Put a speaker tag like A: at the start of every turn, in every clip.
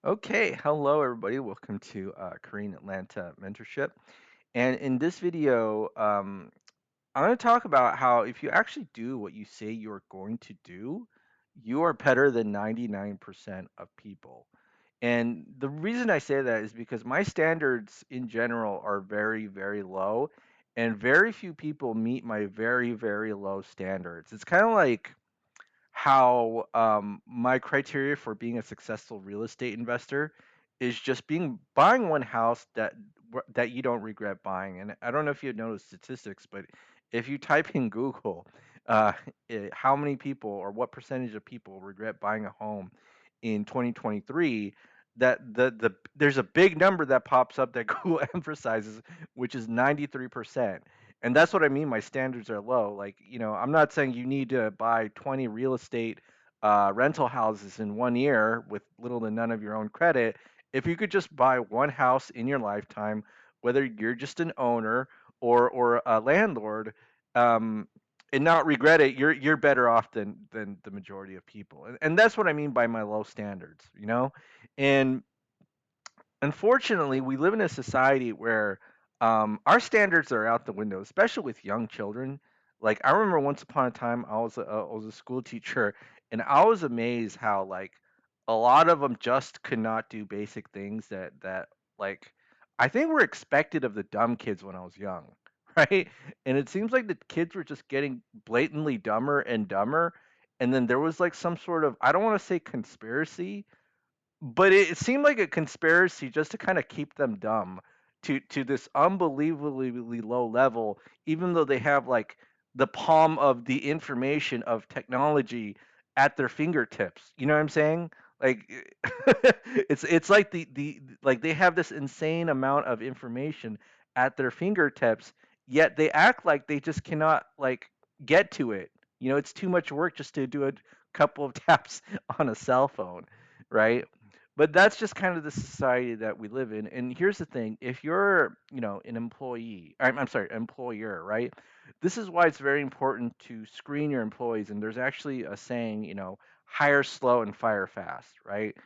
A: Okay, hello everybody. Welcome to Korean Atlanta Mentorship. And in this video, I'm going to talk about how if you actually do what you say you're going to do, you are better than 99% of people. And the reason I say that is because my standards in general are very, very low, and very few people meet my very, very low standards. It's kind of like how my criteria for being a successful real estate investor is just being buying one house that you don't regret buying. And I don't know if you know the statistics, but if you type in Google, uh, how many people or what percentage of people regret buying a home in 2023, that there's a big number that pops up that Google emphasizes, which is 93%. And that's what I mean. My standards are low. Like, I'm not saying you need to buy 20 real estate rental houses in 1 year with little to none of your own credit. If you could just buy one house in your lifetime, whether you're just an owner or a landlord, um, and not regret it, you're better off than the majority of people. And that's what I mean by my low standards. And unfortunately, we live in a society where our standards are out the window, especially with young children. Like I remember once upon a time, I was a school teacher, and I was amazed how like a lot of them just could not do basic things that like I think were expected of the dumb kids when I was young, right? And it seems like the kids were just getting blatantly dumber and dumber, and then there was like some sort of, I don't want to say conspiracy, but it seemed like a conspiracy just to kind of keep them dumb to this unbelievably low level, even though they have like the palm of the information of technology at their fingertips. You know what I'm saying? Like it's like the like they have this insane amount of information at their fingertips, yet they act like they just cannot like get to it. It's too much work just to do a couple of taps on a cell phone, right? But that's just kind of the society that we live in. And here's the thing: if you're, an employee, I'm sorry, employer, right? This is why it's very important to screen your employees. And there's actually a saying, hire slow and fire fast, right?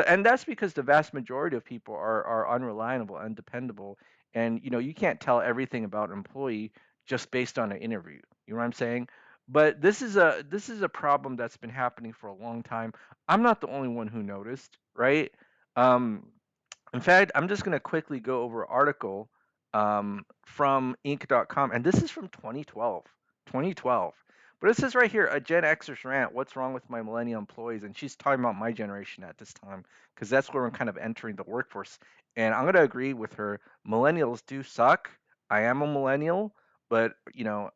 A: And that's because the vast majority of people are unreliable, undependable, and you can't tell everything about an employee just based on an interview. You know what I'm saying? But this is a problem that's been happening for a long time. I'm not the only one who noticed, right? Um, in fact, I'm just going to quickly go over an article from Inc.com, and this is from 2012. 2012. But it says right here, a Gen Xers rant, what's wrong with my millennial employees? And she's talking about my generation at this time, because that's where I'm kind of entering the workforce. And I'm going to agree with her. Millennials do suck. I am a millennial, but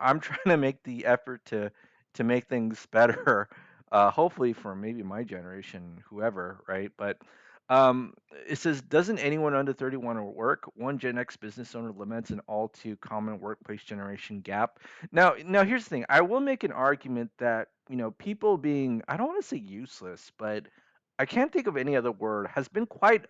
A: I'm trying to make the effort to make things better. Hopefully for maybe my generation, whoever, right? But it says, doesn't anyone under 30 want to work? One Gen X business owner laments an all too common workplace generation gap. Now here's the thing. I will make an argument that, people being, I don't want to say useless, but I can't think of any other word, has been quite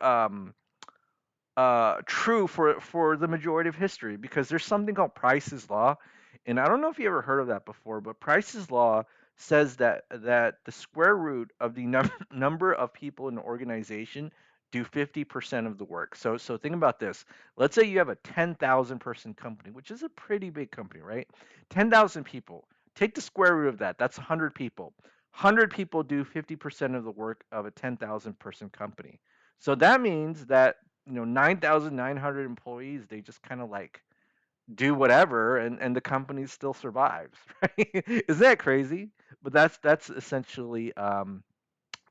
A: true for the majority of history, because there's something called Price's Law, and I don't know if you ever heard of that before, but Price's Law says that the square root of the number of people in an organization do 50% of the work. So think about this. Let's say you have a 10,000 person company, which is a pretty big company, right? 10,000 people. Take the square root of that. That's 100 people. 100 people do 50% of the work of a 10,000 person company. So that means that 9,900 employees, they just kind of like do whatever, and the company still survives, right? Isn't that crazy? But that's essentially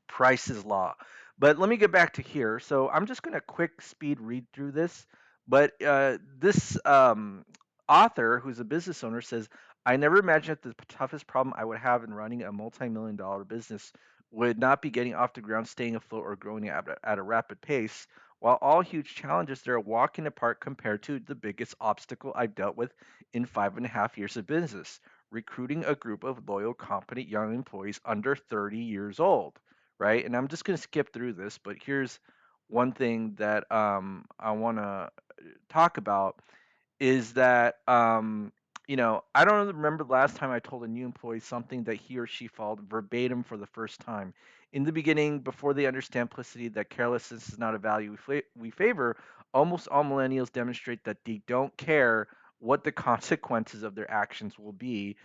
A: Price's Law. But let me get back to here. So I'm just going to quick speed read through this. But this author, who's a business owner, says, I never imagined that the toughest problem I would have in running a multi-million dollar business would not be getting off the ground, staying afloat, or growing at a rapid pace. While all huge challenges, they're a walk in the park compared to the biggest obstacle I've dealt with in 5.5 years of business: recruiting a group of loyal, competent young employees under 30 years old, right? And I'm just going to skip through this, but here's one thing that I want to talk about is that I don't remember the last time I told a new employee something that he or she followed verbatim for the first time. In the beginning, before they understand implicitly that carelessness is not a value we favor, almost all millennials demonstrate that they don't care what the consequences of their actions will be.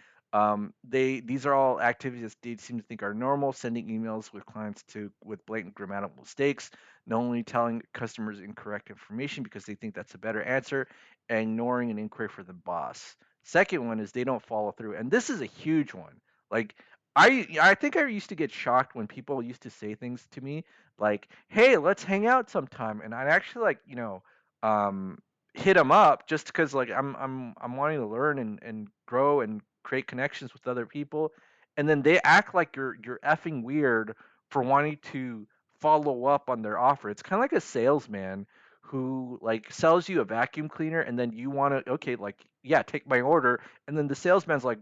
A: These are all activities they seem to think are normal, sending emails with clients with blatant grammatical mistakes, knowingly telling customers incorrect information because they think that's a better answer, and ignoring an inquiry for the boss. Second one is they don't follow through, and this is a huge one. Like I think I used to get shocked when people used to say things to me like, "Hey, let's hang out sometime," and I'd actually like um, hit them up just because like I'm wanting to learn and grow and create connections with other people, and then they act like you're effing weird for wanting to follow up on their offer. It's kind of like a salesman who like sells you a vacuum cleaner and then you want to okay like yeah take my order, and then the salesman's like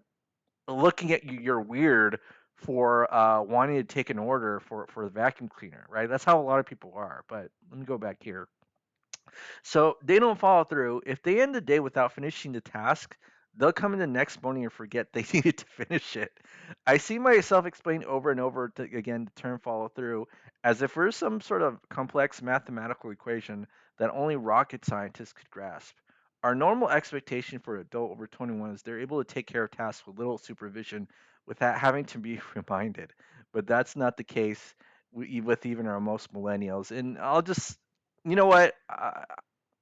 A: looking at you, you're weird for wanting to take an order for the vacuum cleaner, right? That's how a lot of people are. But let me go back here. So they don't follow through. If they end the day without finishing the task, they'll come in the next morning and forget they needed to finish it. I see myself explain over and over again the term follow through as if we're some sort of complex mathematical equation that only rocket scientists could grasp. Our normal expectation for an adult over 21 is they're able to take care of tasks with little supervision without having to be reminded. But that's not the case with even our most millennials. And I'll just, you know what?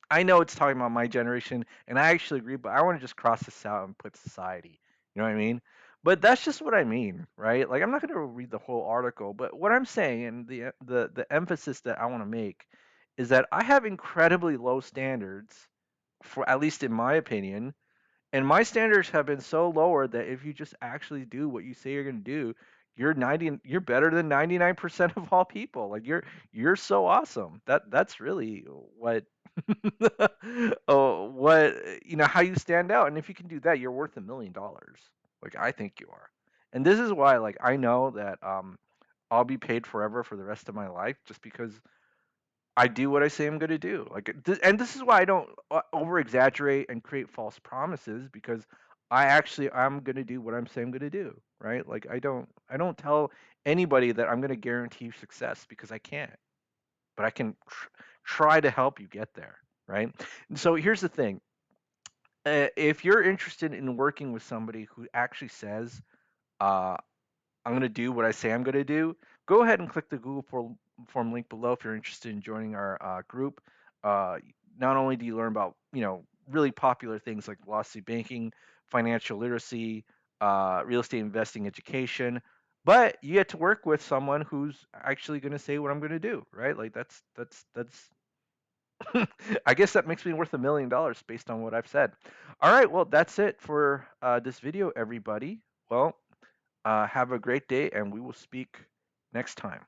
A: I know it's talking about my generation, and I actually agree, but I want to just cross this out and put society. You know what I mean? But that's just what I mean, right? Like I'm not going to read the whole article, but what I'm saying and the emphasis that I want to make is that I have incredibly low standards for at least in my opinion, and my standards have been so lower that if you just actually do what you say you're going to do, you're better than 99% of all people. Like you're so awesome. That's really what oh, what how you stand out. And if you can do that, you're worth $1 million. Like I think you are. And this is why like I know that I'll be paid forever for the rest of my life just because I do what I say I'm going to do. And this is why I don't over exaggerate and create false promises because I'm going to do what I'm saying I'm going to do, right? Like I don't tell anybody that I'm going to guarantee you success because I can't, but I can try to help you get there, right? And so here's the thing. If you're interested in working with somebody who actually says, uh, I'm going to do what I say I'm going to do, go ahead and click the Google form link below if you're interested in joining our group. Uh, Not only do you learn about, really popular things like velocity banking, financial literacy, real estate investing education, but you get to work with someone who's actually going to say what I'm going to do, right? Like that's I guess that makes me worth $1 million based on what I've said. All right, well, that's it for this video, everybody. Well, have a great day, and we will speak next time.